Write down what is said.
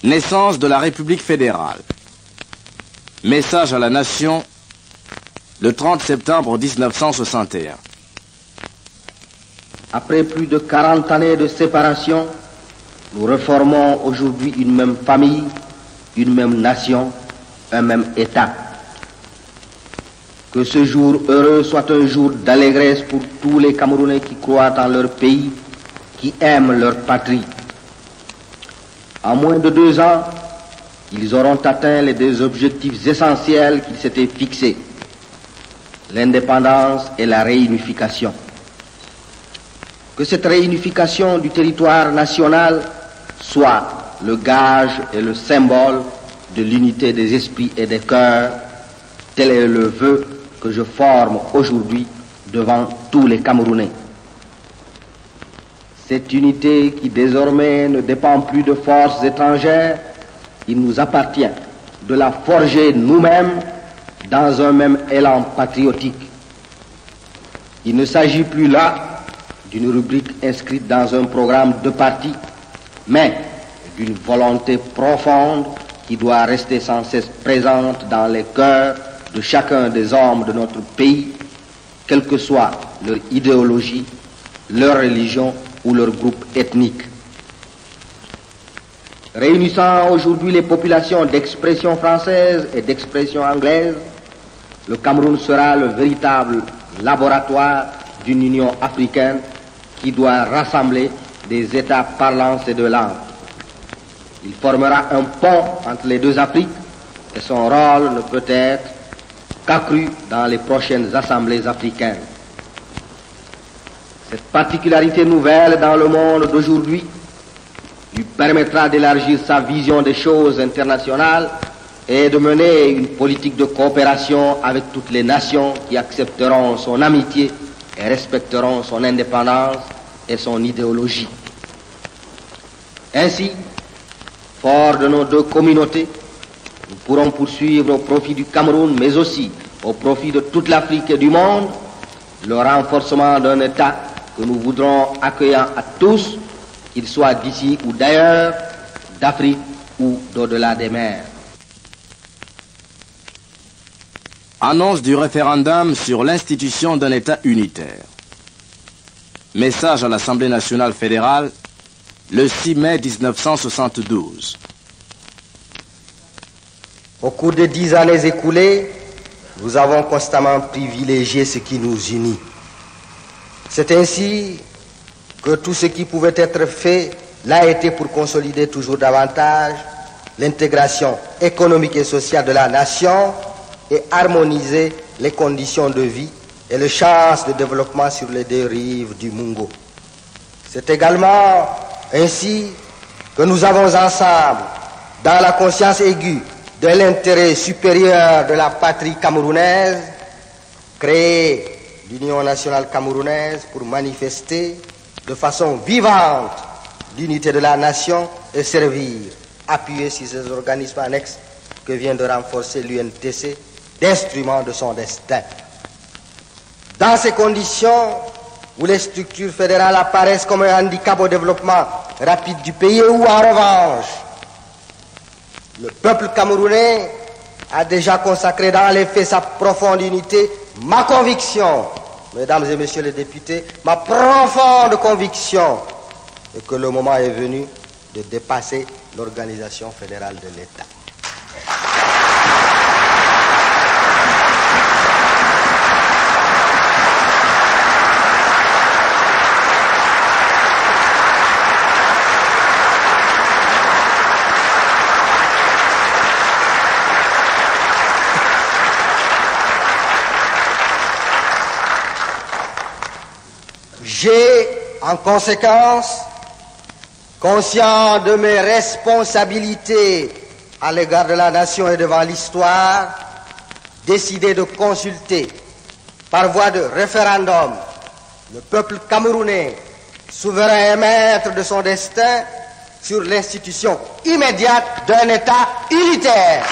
Naissance de la République fédérale. Message à la nation le 30 septembre 1961. Après plus de 40 années de séparation, nous reformons aujourd'hui une même famille, une même nation, un même État. Que ce jour heureux soit un jour d'allégresse pour tous les Camerounais qui croient en leur pays, qui aiment leur patrie. En moins de 2 ans, ils auront atteint les 2 objectifs essentiels qu'ils s'étaient fixés, l'indépendance et la réunification. Que cette réunification du territoire national soit le gage et le symbole de l'unité des esprits et des cœurs, tel est le vœu que je forme aujourd'hui devant tous les Camerounais. Cette unité qui désormais ne dépend plus de forces étrangères, il nous appartient de la forger nous-mêmes dans un même élan patriotique. Il ne s'agit plus là d'une rubrique inscrite dans un programme de parti, mais d'une volonté profonde qui doit rester sans cesse présente dans les cœurs de chacun des hommes de notre pays, quelle que soit leur idéologie, leur religion ou leur groupe ethnique. Réunissant aujourd'hui les populations d'expression française et d'expression anglaise, le Cameroun sera le véritable laboratoire d'une union africaine qui doit rassembler des États parlants ces 2 langues. Il formera un pont entre les 2 Afriques et son rôle ne peut être qu'accru dans les prochaines assemblées africaines. Cette particularité nouvelle dans le monde d'aujourd'hui lui permettra d'élargir sa vision des choses internationales et de mener une politique de coopération avec toutes les nations qui accepteront son amitié et respecteront son indépendance et son idéologie. Ainsi, forts de nos 2 communautés, nous pourrons poursuivre au profit du Cameroun, mais aussi au profit de toute l'Afrique et du monde, le renforcement d'un État que nous voudrons accueillant à tous, qu'ils soient d'ici ou d'ailleurs, d'Afrique ou d'au-delà des mers. Annonce du référendum sur l'institution d'un État unitaire. Message à l'Assemblée nationale fédérale le 6 mai 1972. Au cours des 10 années écoulées, nous avons constamment privilégié ce qui nous unit. C'est ainsi que tout ce qui pouvait être fait l'a été pour consolider toujours davantage l'intégration économique et sociale de la nation et harmoniser les conditions de vie et les chances de développement sur les 2 rives du Mungo. C'est également ainsi que nous avons ensemble, dans la conscience aiguë de l'intérêt supérieur de la patrie camerounaise, créé l'Union nationale camerounaise pour manifester de façon vivante l'unité de la nation et servir, appuyer sur ces organismes annexes que vient de renforcer l'UNTC, d'instruments de son destin. Dans ces conditions où les structures fédérales apparaissent comme un handicap au développement rapide du pays, ou en revanche, le peuple camerounais a déjà consacré dans les faits sa profonde unité, ma conviction, mesdames et messieurs les députés, ma profonde conviction est que le moment est venu de dépasser l'organisation fédérale de l'État. J'ai, en conséquence, conscient de mes responsabilités à l'égard de la nation et devant l'histoire, décidé de consulter par voie de référendum le peuple camerounais, souverain et maître de son destin, sur l'institution immédiate d'un État unitaire.